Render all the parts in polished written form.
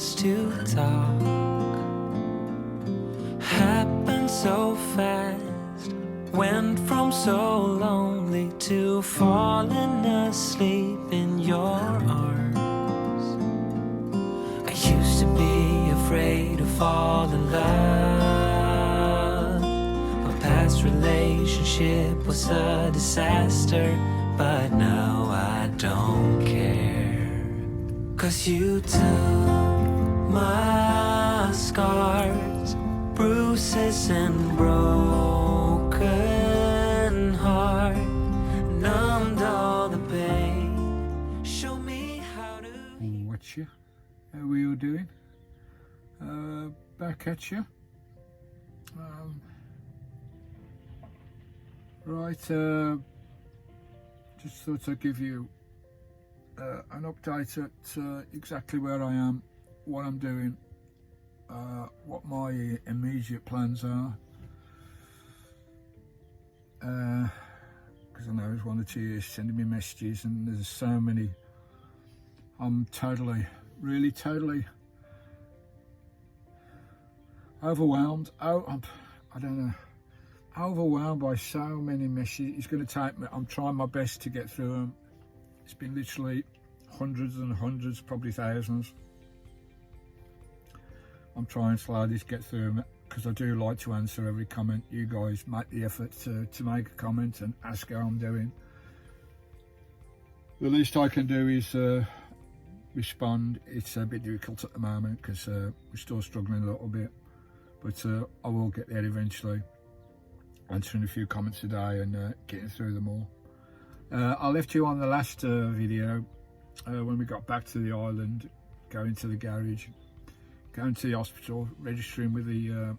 chance to talk happened so fast. Went from so lonely to falling asleep in your arms. I used to be afraid to fall in love. My past relationship was a disaster, but now I don't care. 'Cause you took my scars, bruises and broken heart, numbed all the pain, show me how to... What's you? How are you doing? Back at you. Right, just thought I'd give you an update at exactly where I am, what I'm doing, what my immediate plans are, because I know there's one or two years sending me messages and there's so many. I'm totally, really totally overwhelmed. I don't know, overwhelmed by so many messages. It's going to take me, I'm trying my best to get through them. It's been literally hundreds and hundreds, probably thousands. I'm trying slowly to get through them because I do like to answer every comment. You guys make the effort to make a comment and ask how I'm doing. The least I can do is respond. It's a bit difficult at the moment because we're still struggling a little bit, but I will get there eventually, answering a few comments today and getting through them all. I left you on the last video when we got back to the island, going to the garage, going to the hospital, registering with the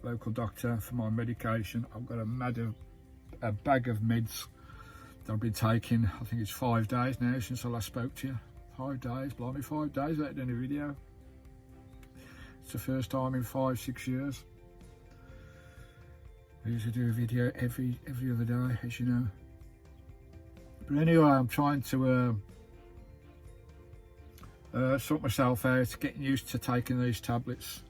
local doctor for my medication. I've got a bag of meds that I've been taking. I think it's 5 days now since I last spoke to you. 5 days, blimey, 5 days without doing a video. It's the first time in 5-6 years. I usually do a video every other day, as you know. But anyway, I'm trying to sort myself out, getting used to taking these tablets.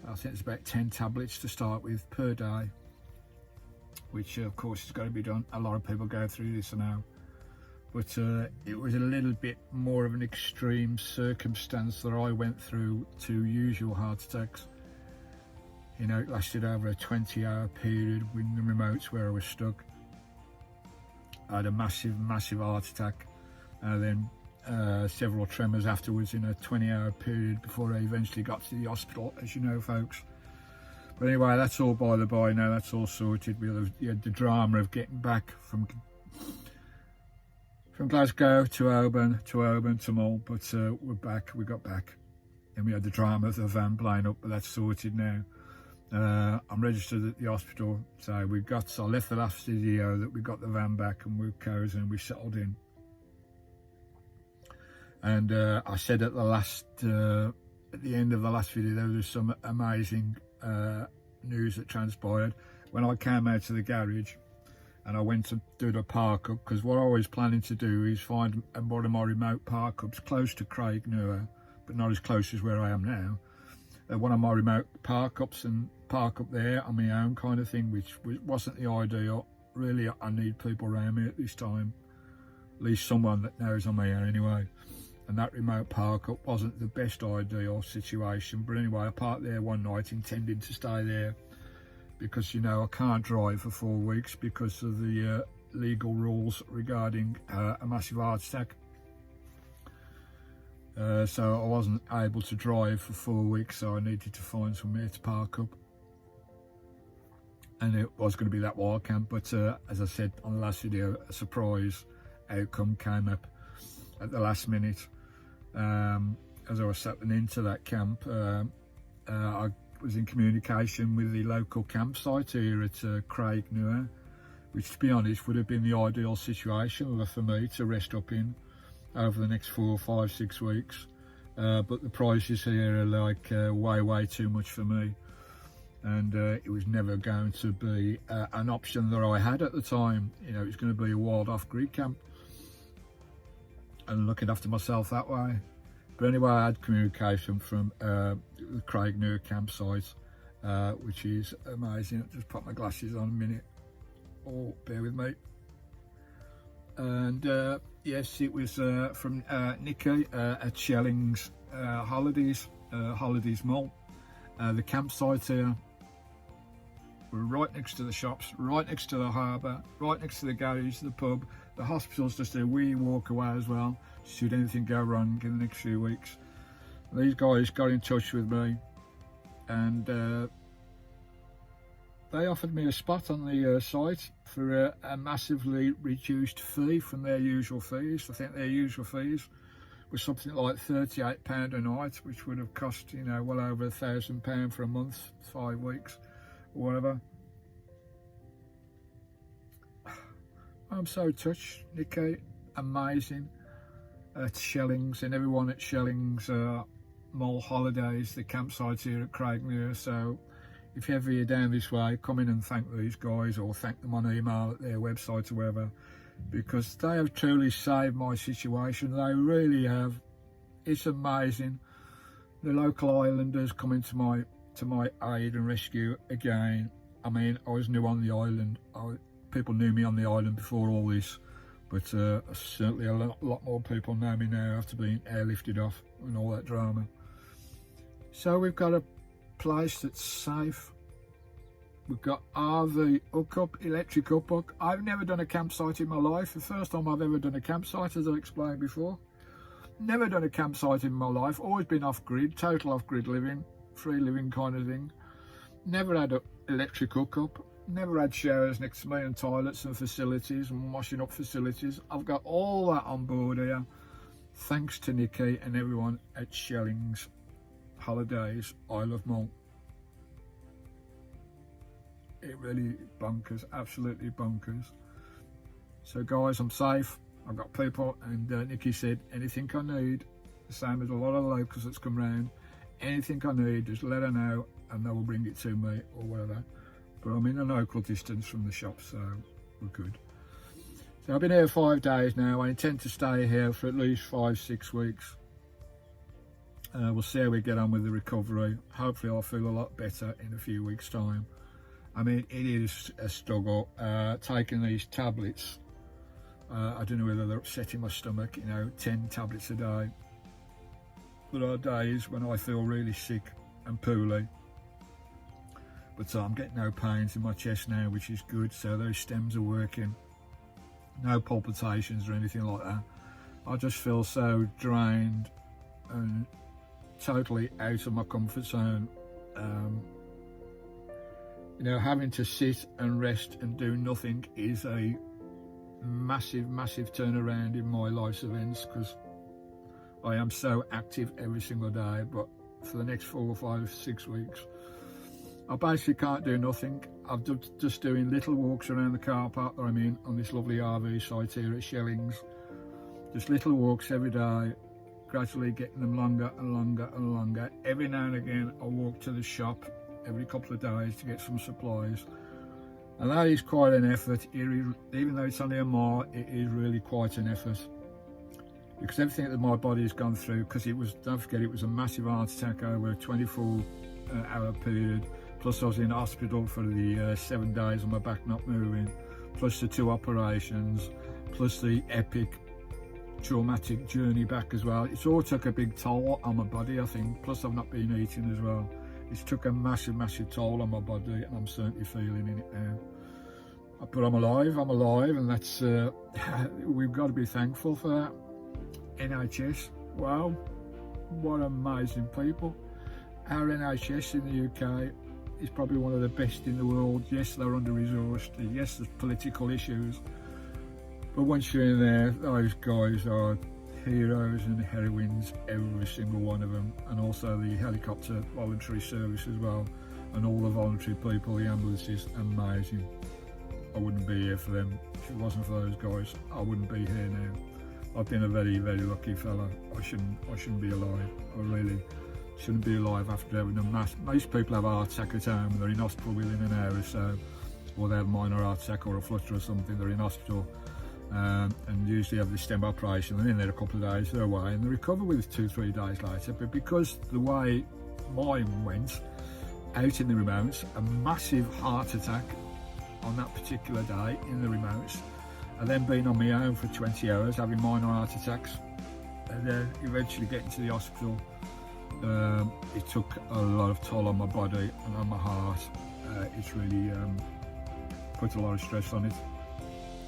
I think it's about 10 tablets to start with per day, which of course has got to be done. A lot of people go through this now, but it was a little bit more of an extreme circumstance that I went through to usual heart attacks. You know, it lasted over a 20-hour period with the remotes where I was stuck. I had a massive heart attack, and then several tremors afterwards in a 20-hour period before I eventually got to the hospital, as you know, folks. But anyway, that's all by the by now. That's all sorted. We had the drama of getting back from Glasgow to Oban to Mull, but we're back. We got back, and we had the drama of the van blowing up, but that's sorted now. I'm registered at the hospital, so I left the last video that we got the van back and we're cozy and we settled in. And I said at the end of the last video, there was some amazing news that transpired when I came out to the garage and I went to do the park up, because what I was planning to do is find one of my remote park ups close to Craignure, but not as close as where I am now. One of my remote park ups and park up there on my own kind of thing, which wasn't the ideal. Really, I need people around me at this time, at least someone that knows I'm here anyway. And that remote park up wasn't the best ideal situation, but anyway, I parked there one night intending to stay there because, you know, I can't drive for 4 weeks because of the legal rules regarding a massive heart attack. So I wasn't able to drive for 4 weeks, so I needed to find somewhere to park up. And it was going to be that wild camp, but as I said on the last video, a surprise outcome came up at the last minute. As I was settling into that camp, I was in communication with the local campsite here at Craignure, which, to be honest, would have been the ideal situation for me to rest up in over the next 4, 5, 6 weeks. But the prices here are like way too much for me. And it was never going to be an option that I had at the time. You know, it's going to be a wild off-grid camp and looking after myself that way. But anyway, I had communication from the Craignoe campsite, which is amazing. I'll just put my glasses on a minute. Oh, bear with me. And yes, it was from Nikki at Shellings Holidays Mull. The campsite here, we're right next to the shops, right next to the harbour, right next to the garage, the pub. The hospital's just a wee walk away as well, should anything go wrong in the next few weeks. These guys got in touch with me, and they offered me a spot on the site for a massively reduced fee from their usual fees. I think their usual fees was something like £38 a night, which would have cost, you know, well over £1,000 for a month, 5 weeks, or whatever. I'm so touched, Nikki. Amazing at Shellings, and everyone at Shellings Mull Holidays, the campsite here at Craignoe. So if ever you're down this way, come in and thank these guys, or thank them on email at their website or wherever, because they have truly saved my situation. They really have. It's amazing. The local islanders coming to my aid and rescue again. I mean, I was new on the island. People knew me on the island before all this, but certainly a lot more people know me now after being airlifted off and all that drama. So we've got a place that's safe. We've got RV hookup, electric hookup. I've never done a campsite in my life. The first time I've ever done a campsite, as I explained before. Never done a campsite in my life. Always been off grid, total off grid living, free living kind of thing. Never had an electric hookup. Never had showers next to me and toilets and facilities and washing up facilities. I've got all that on board here, thanks to Nikki and everyone at Shellings Holidays Isle of Mull. It really bonkers, absolutely bonkers. So guys, I'm safe. I've got people, and Nikki said anything I need, the same as a lot of the locals that's come round, anything I need, just let her know and they will bring it to me or whatever. But I'm in a local distance from the shop, so we're good. So I've been here 5 days now. I intend to stay here for at least 5-6 weeks. We'll see how we get on with the recovery. Hopefully I'll feel a lot better in a few weeks' time. I mean, it is a struggle taking these tablets. I don't know whether they're upsetting my stomach, you know, 10 tablets a day. There are days when I feel really sick and poorly. But I'm getting no pains in my chest now, which is good. So those stems are working. No palpitations or anything like that. I just feel so drained and totally out of my comfort zone. You know, having to sit and rest and do nothing is a massive turnaround in my life's events, because I am so active every single day. But for the next 4, 5, 6 weeks, I basically can't do nothing. I'm just doing little walks around the car park that I'm in on this lovely RV site here at Shellings. Just little walks every day, gradually getting them longer and longer and longer. Every now and again I walk to the shop every couple of days to get some supplies. And that is quite an effort. Even though it's only a mile, it is really quite an effort. Because everything that my body has gone through, because it was, don't forget, it was a massive heart attack over a 24-hour period. Plus I was in hospital for the 7 days on my back not moving, plus the 2 operations, plus the epic traumatic journey back as well. It's all took a big toll on my body, I think. Plus I've not been eating as well. It's took a massive toll on my body, and I'm certainly feeling it now. But I'm alive, and that's, we've got to be thankful for that. NHS, wow, what amazing people. Our NHS in the UK is probably one of the best in the world. Yes, they're under-resourced. Yes, there's political issues. But once you're in there, those guys are heroes and heroines, every single one of them. And also the helicopter voluntary service as well. And all the voluntary people, the ambulances, amazing. I wouldn't be here for them. If it wasn't for those guys, I wouldn't be here now. I've been a very lucky fella. I shouldn't be alive. I really shouldn't be alive after having a most people have a heart attack at home and they're in hospital within an hour or so, or they have a minor heart attack or a flutter or something, they're in hospital. and usually have the stem operation, and then they're a couple of days, they're away, and they recover with 2-3 days later. But because the way mine went, out in the remotes, a massive heart attack on that particular day in the remotes, and then being on my own for 20 hours having minor heart attacks, and then eventually getting to the hospital. It took a lot of toll on my body and on my heart. It's really put a lot of stress on it,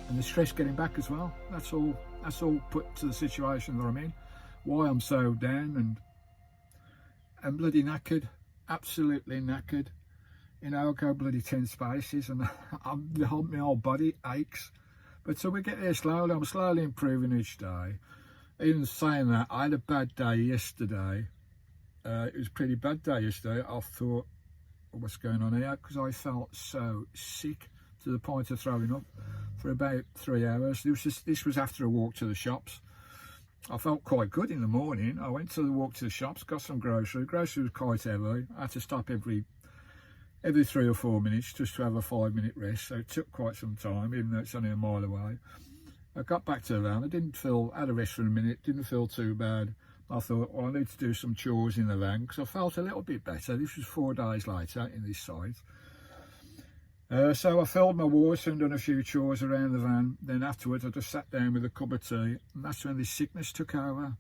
and the stress getting back as well. That's all put to the situation that I'm in. Why I'm so down and bloody knackered, absolutely knackered. You know, I go bloody 10 spaces and my whole body aches. But so we get there slowly. I'm slowly improving each day. Even saying that, I had a bad day yesterday. It was a pretty bad day yesterday. I thought, what's going on here? Because I felt so sick to the point of throwing up for about 3 hours. This was after a walk to the shops. I felt quite good in the morning. I went to the walk to the shops, got some grocery. Grocery was quite heavy. I had to stop every 3 or 4 minutes just to have a 5-minute rest. So it took quite some time, even though it's only a mile away. I got back to the van. I had a rest for a minute, didn't feel too bad. I thought, well, I need to do some chores in the van because I felt a little bit better. This was 4 days later in this site. So I filled my water and done a few chores around the van. Then afterwards I just sat down with a cup of tea, and that's when this sickness took over.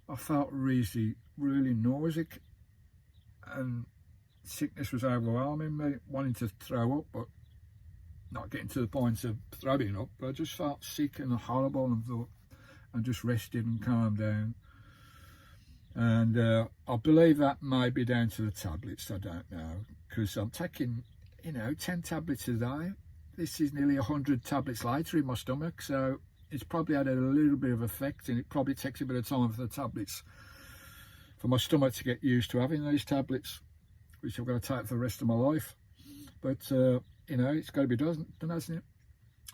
I felt really, really nauseous, and sickness was overwhelming me, wanting to throw up, but not getting to the point of throwing up. But I just felt sick and horrible, and thought, and just rested and calmed down. And I believe that may be down to the tablets, I don't know, because I'm taking, 10 tablets a day. This is nearly 100 tablets later in my stomach, so it's probably had a little bit of effect, and it probably takes a bit of time for the tablets, for my stomach to get used to having these tablets, which I've got to take for the rest of my life. But it's got to be done, hasn't it?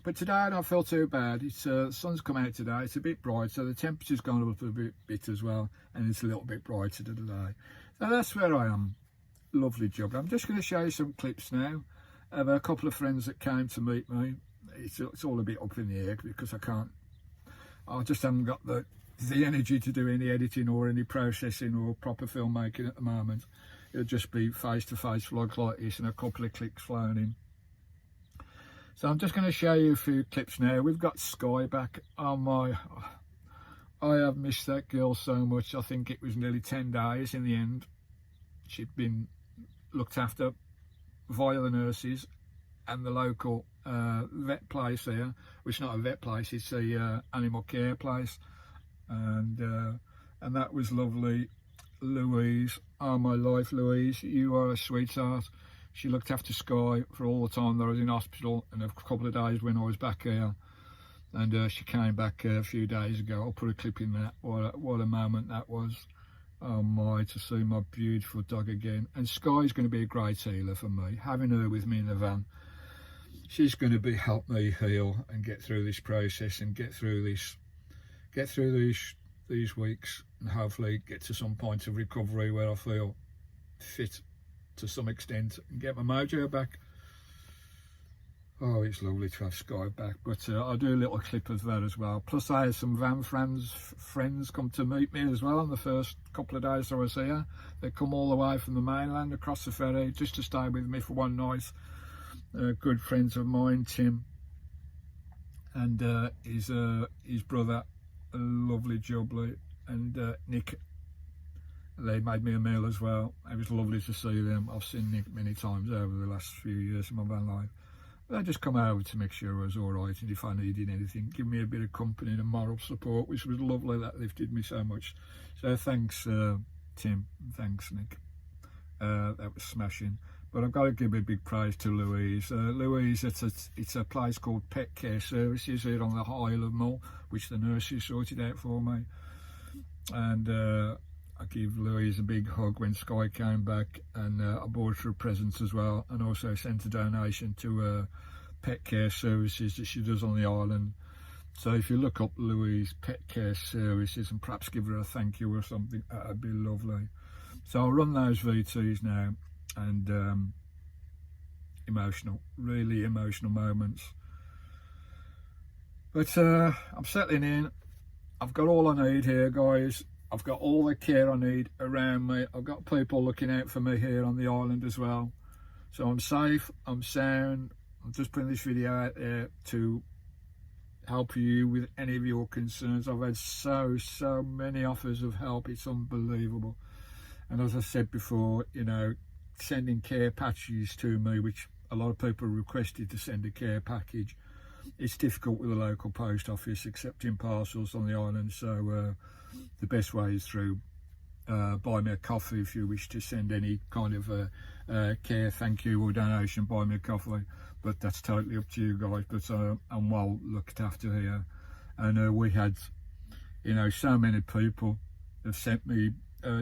But today I don't feel too bad. The sun's come out today. It's a bit bright, so the temperature's gone up a bit as well, and it's a little bit brighter today. So that's where I am. Lovely job. I'm just going to show you some clips now of a couple of friends that came to meet me. It's all a bit up in the air because I just haven't got the energy to do any editing or any processing or proper filmmaking at the moment. It'll just be face-to-face vlogs like this and a couple of clicks flown in. So I'm just going to show you a few clips now. We've got Skye back. Oh my, I have missed that girl so much. I think it was nearly 10 days in the end. She'd been looked after via the nurses and the local vet place there, which is not a vet place, it's a animal care place. And that was lovely. Louise, oh my life, Louise, you are a sweetheart. She looked after Skye for all the time that I was in hospital, and a couple of days when I was back here. And she came back a few days ago. I'll put a clip in that. What a moment that was. Oh my, to see my beautiful dog again. And Skye's going to be a great healer for me. Having her with me in the van, she's going to help me heal and get through this process and get through these weeks, and hopefully get to some point of recovery where I feel fit to some extent and get my mojo back. Oh, it's lovely to have Skye back. But I'll do a little clip of that as well. Plus I had some friends come to meet me as well on the first couple of days I was here. They come all the way from the mainland across the ferry just to stay with me for one night. Good friends of mine, Tim and his brother, a lovely jubbly, and Nick. They made me a meal as well. It was lovely to see them. I've seen Nick many times over the last few years in my van life. They just come over to make sure I was all right, and if I needed anything, give me a bit of company and moral support, which was lovely. That lifted me so much. So thanks, Tim. Thanks, Nick. That was smashing. But I've got to give a big praise to Louise. Louise, it's a place called Pet Care Services here on the Isle of Mull, which the nurses sorted out for me. And I give Louise a big hug when Skye came back, and I bought her presents as well, and also sent a donation to Pet Care Services that she does on the island. So if you look up Louise Pet Care Services and perhaps give her a thank you or something, that'd be lovely. So I'll run those VTs now, and emotional, really emotional moments. But I'm settling in. I've got all I need here, guys. I've got all the care I need around me. I've got people looking out for me here on the island as well. So I'm safe, I'm sound. I'm just putting this video out there to help you with any of your concerns. I've had so many offers of help. It's unbelievable. And as I said before, you know, sending care packages to me, which a lot of people requested to send a care package. It's difficult with the local post office accepting parcels on the island, so the best way is through buy me a coffee if you wish to send any kind of care, thank you or donation, buy me a coffee, but that's totally up to you guys. But I'm well looked after here, and we had, you know, so many people have sent me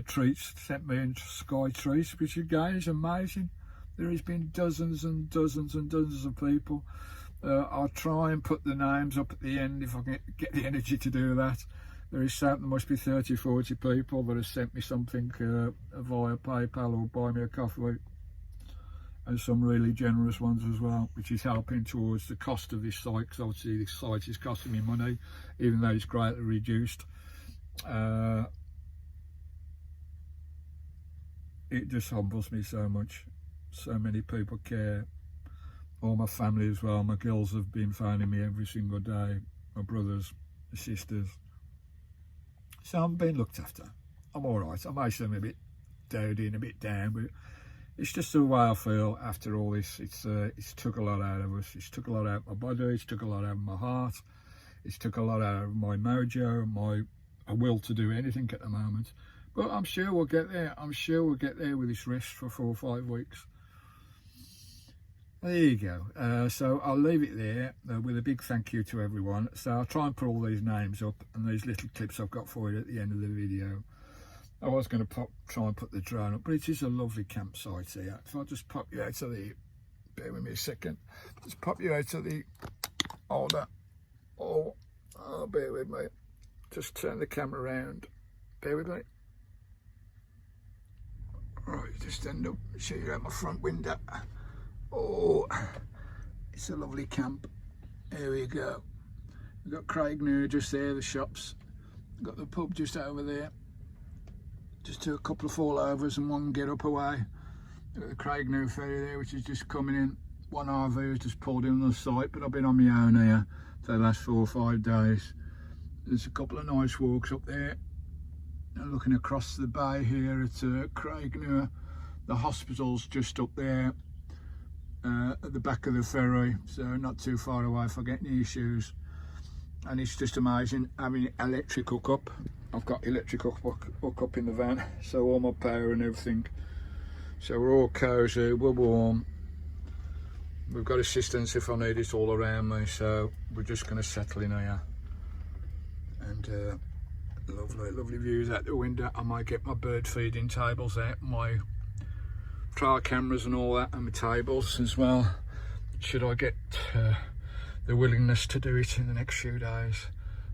treats, sent me in Skye treats, which again is amazing. There has been dozens and dozens and dozens of people. I'll try and put the names up at the end if I can get the energy to do that. There must be 30, 40 people that have sent me something via PayPal or buy me a coffee, and some really generous ones as well, which is helping towards the cost of this site, because obviously this site is costing me money, even though it's greatly reduced. It just humbles me so much. So many people care. All my family as well. My girls have been phoning me every single day. My brothers, my sisters. So I'm being looked after. I'm all right. I may seem a bit dowdy and a bit down, but it's just the way I feel after all this. It's took a lot out of us. It's took a lot out of my body. It's took a lot out of my heart. It's took a lot out of my mojo, my will to do anything at the moment. But I'm sure we'll get there. I'm sure we'll get there with this rest for 4 or 5 weeks. There you go. So I'll leave it there with a big thank you to everyone. So I'll try and put all these names up and these little clips I've got for you at the end of the video. I was going to try and put the drone up, but it is a lovely campsite here. If I just pop you out to the, bear with me a second, just pop you out to the holder. Oh, bear with me. Just turn the camera around. Bear with me. Right, just end up, show you out my front window. Oh, it's a lovely camp. Here we go. We've got Craignew just there, the shops. We've got the pub just over there. Just a couple of fallovers and one get up away. We've got the Craignew ferry there, which is just coming in. One RV has just pulled in on the site, but I've been on my own here for the last 4 or 5 days. There's a couple of nice walks up there. And looking across the bay here at Craignew. The hospital's just up there. At the back of the ferry, so not too far away if I get any issues. And it's just amazing having electric hookup. I've got electric hookup in the van, so all my power and everything. So we're all cosy, we're warm. We've got assistance if I need it all around me, so we're just going to settle in here. And lovely views out the window. I might get my bird feeding tables out, my trial cameras and all that, and my tables as well, should I get the willingness to do it in the next few days.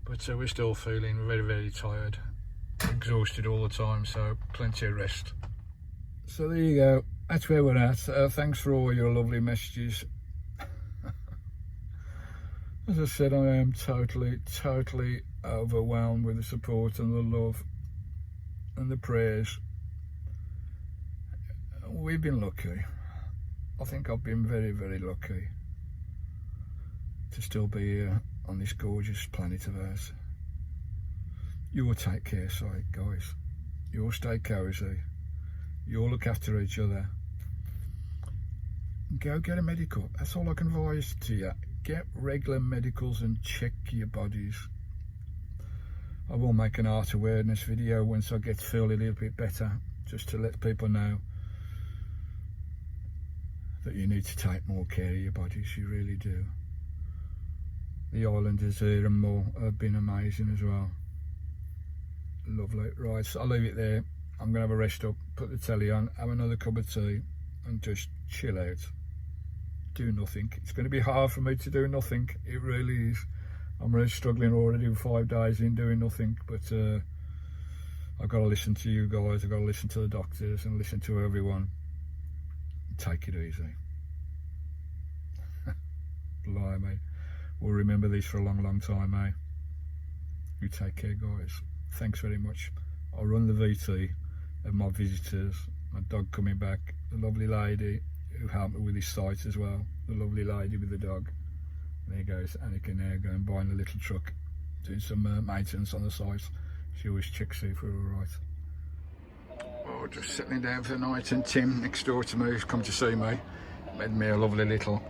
But we're still feeling very tired, exhausted all the time, so plenty of rest. So there you go, that's where we're at. Thanks for all your lovely messages. As I said, I am totally overwhelmed with the support and the love and the prayers. We've been lucky. I think I've been very lucky to still be here on this gorgeous planet of ours. You all take care, sorry guys. You all stay cosy. You all look after each other. Go get a medical. That's all I can advise to you. Get regular medicals and check your bodies. I will make an art awareness video once I feel a little bit better, just to let people know that you need to take more care of your bodies, you really do. The islanders here and Mull have been amazing as well. Lovely. Right, so I'll leave it there. I'm going to have a rest up, put the telly on, have another cup of tea and just chill out. Do nothing. It's going to be hard for me to do nothing, it really is. I'm really struggling already with 5 days in doing nothing, but I've got to listen to you guys, I've got to listen to the doctors and listen to everyone. Take it easy. Blimey. We'll remember this for a long, long time, eh? You take care, guys. Thanks very much. I'll run the VT of my visitors, my dog coming back, the lovely lady who helped me with this site as well, the lovely lady with the dog. There goes Annika now going buying a little truck, doing some maintenance on the site. She always checks if we're all right. Oh, just settling down for the night, and Tim next door to me has come to see me. Made me a lovely little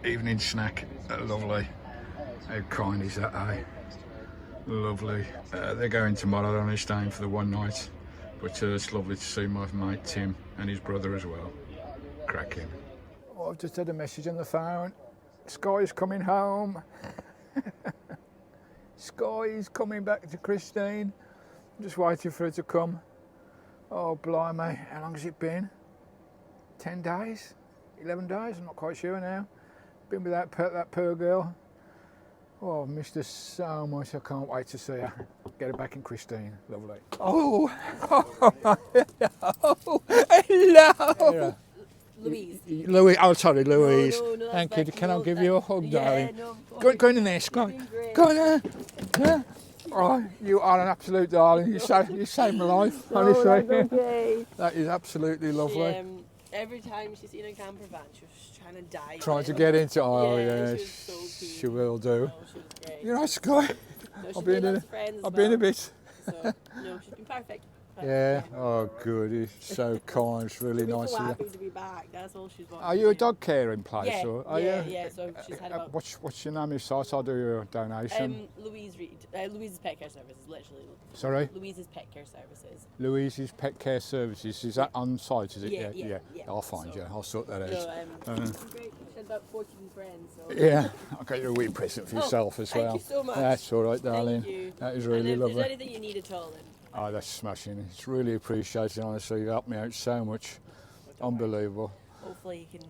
evening snack. Lovely. How kind is that, eh? Lovely. They're going tomorrow. They're only staying for the one night, but it's lovely to see my mate Tim and his brother as well. Cracking. Oh, I've just had a message on the phone. Skye's coming home. Skye's coming back to Christine. I'm just waiting for her to come. Oh, blimey, how long has it been? 10 days? 11 days? I'm not quite sure now. Been with that poor girl. Oh, I've missed her so much. I can't wait to see her. Get her back in Christine. Lovely. Oh, hello. Louise. Louise. Oh, sorry, Louise. No, Thank you. Can I give you a hug, darling? No, Go in there, Skye. Go on there. Yeah. Oh, you are an absolute darling. You saved my life, honestly. that's okay. That is absolutely lovely. Every time she's seen a camper van, she was trying to die. Trying to get into. Oh, yeah, yeah, she was so keen. she will do. Oh, she was great. You're right, Skye. No, I've been a bit. So, no, she's been perfect. Yeah. Oh, good. He's so kind. It's really She's nice so of happy you. to be back. That's all she's wanted. Are you a dog care in place? Yeah, or are yeah, you? yeah. So she's had about. What's your name of your site? I'll do your donation. Louise Reed. Louise's Pet Care Services, literally. Sorry? Louise's Pet Care Services. Louise's Pet Care Services. Is that on site? Is it? Yeah. I'll find you. I'll sort that out. No, great. She had about 14 friends. So. Yeah, I'll get you a wee present for yourself as well. Thank you so much. That's all right, darling. Thank you. That is really and if lovely. there's anything you need at all, then. Oh, that's smashing. It's really appreciated, honestly. You've helped me out so much. Unbelievable. Hopefully you can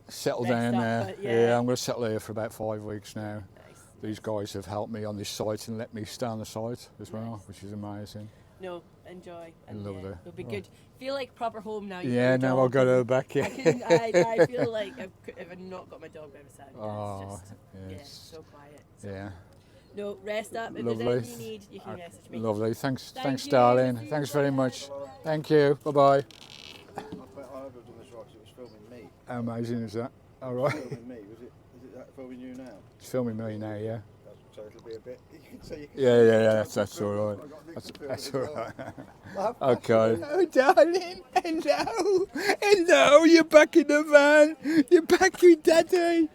Settle rest down up, now. but Yeah, I'm going to settle here for about 5 weeks now. Nice. These guys have helped me on this site and let me stay on the site as well, which is amazing. No, enjoy. And Lovely. it'll be good. Feel like proper home now. Yeah, now I've got her back. Yeah. I feel like if I've not got my dog by my side, Oh, it's just yes. so quiet. So. Yeah. No, rest up. If Lovely. there's anything you need, you can message me. Lovely. Thanks, Thank you. darling. See you Thanks very later. much. Thank you. Bye-bye. I hope I've done this right because it was filming me. How amazing is that? All right. Filming me, is it that filming you now? It's filming me now, yeah. So it'll be a bit. You can see. Yeah. That's all right. That's all right. Okay. Oh, darling. Hello. You're back in the van. You're back with Daddy.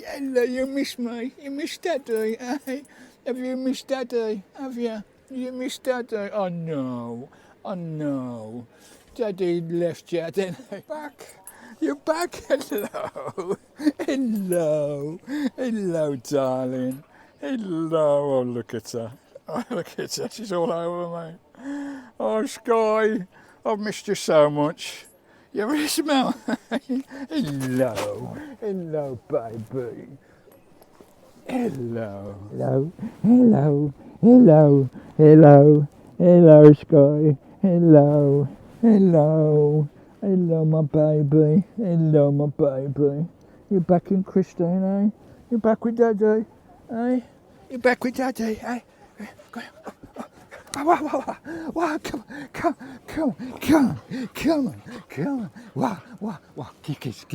Hello. You miss me. You miss Daddy. Eh? Have you missed Daddy? Have you? You missed Daddy? Oh no. Daddy left you. Then back. You're back. Hello, darling. Hello. Oh, look at her. She's all over me. Oh, Skye, I've missed you so much. You really smell. Hello, baby. Hello, Skye. Hello, my baby. You're back in Christine, eh? You're back with Daddy, eh? You're back with Daddy, eh? Wow, come on. Wow. Kiss.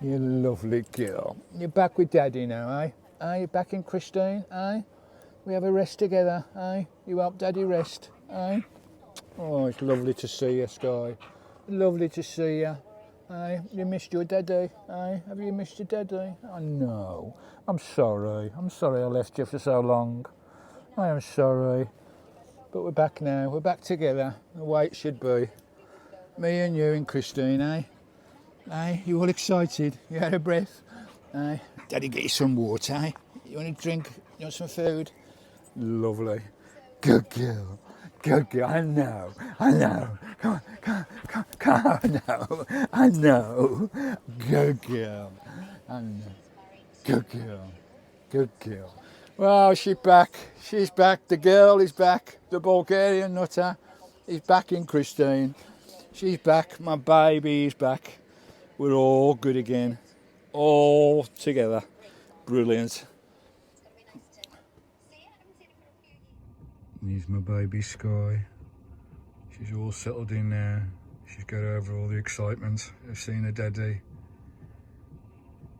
You lovely girl. You're back with Daddy now, eh? You're back in Christine, eh? We have a rest together, eh? You help Daddy rest, eh? Oh, it's lovely to see you, Skye. Lovely to see you. Eh? You missed your Daddy, eh? Have you missed your Daddy? Oh, no. I'm sorry I left you for so long. I am sorry. But we're back now. We're back together, the way it should be. Me and you and Christine, eh? You all excited? You out of breath? Daddy, get you some water, eh? You want a drink? You want some food? Lovely. Good girl. I know. Come on. I know. Good girl. Good girl. Well, she's back. The girl is back. The Bulgarian nutter is back in Christine. She's back. My baby is back. we're all good again, all together. Brilliant. Here's my baby Skye. She's all settled in now. She's got over all the excitement of seeing her daddy.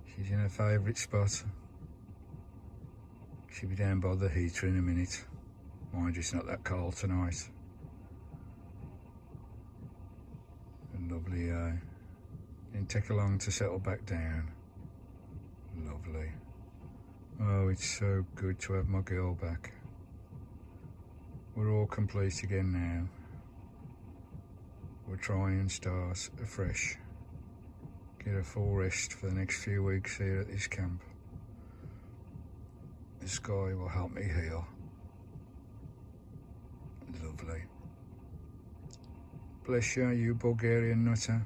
She's in her favourite spot. She'll be down by the heater in a minute. Mind you, it's not that cold tonight. Lovely, didn't take her long to settle back down. Lovely. Oh, it's so good to have my girl back. We're all complete again now. We'll try and start afresh. Get a full rest for the next few weeks here at this camp. The Skye will help me heal. Lovely. Bless you, you Bulgarian nutter.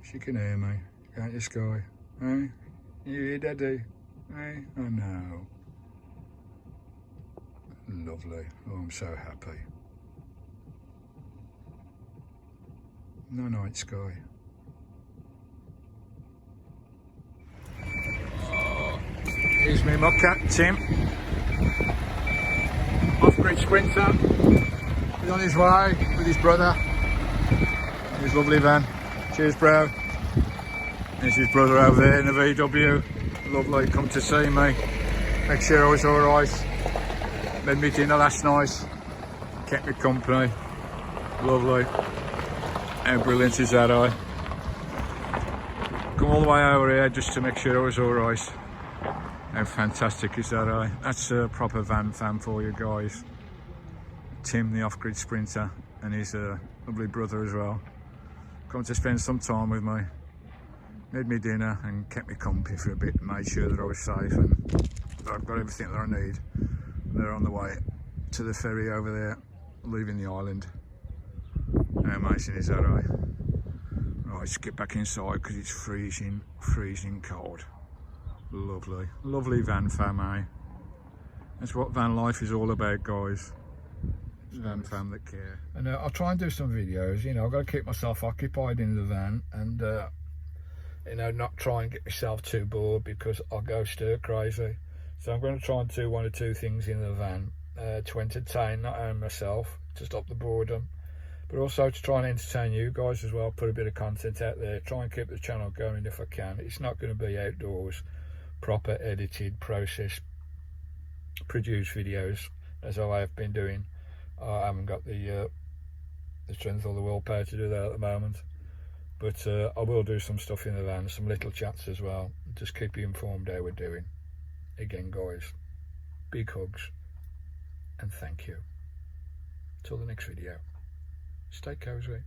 She can hear me, can't you, Skye? Eh? You hear Daddy? Eh? I know. Lovely. Oh, I'm so happy. No night, Skye. Here's me muppet, Tim. Off-grid sprinter. He's on his way with his brother. His lovely van. Cheers, bro. There's his brother over there in the VW. Lovely, come to see me. Make sure I was alright. Made me dinner last night. Kept me company. Lovely. How brilliant is that, eh? Come all the way over here just to make sure I was alright. How fantastic is that, eh? That's a proper Vanfam for you guys. Tim, the off-grid sprinter, and his lovely brother as well. Come to spend some time with me. Made me dinner and kept me company for a bit and made sure that I was safe and that I've got everything that I need. They're on the way to the ferry over there, leaving the island. How amazing is that, eh? Right, let's get back inside because it's freezing, freezing cold. Lovely, lovely Vanfam, eh? That's what van life is all about, guys. Vanfam that care. And I'll try and do some videos, you know, I've got to keep myself occupied in the van and, you know, not try and get myself too bored because I'll go stir crazy. So I'm going to try and do one or two things in the van to entertain not only myself, to stop the boredom, but also to try and entertain you guys as well, put a bit of content out there, try and keep the channel going if I can. It's not going to be outdoors, proper edited, processed, produced videos as I have been doing. I haven't got the strength or the willpower to do that at the moment, but I will do some stuff in the van, some little chats as well, just keep you informed how we're doing. Again, guys, big hugs and thank you. Till the next video, stay cozy.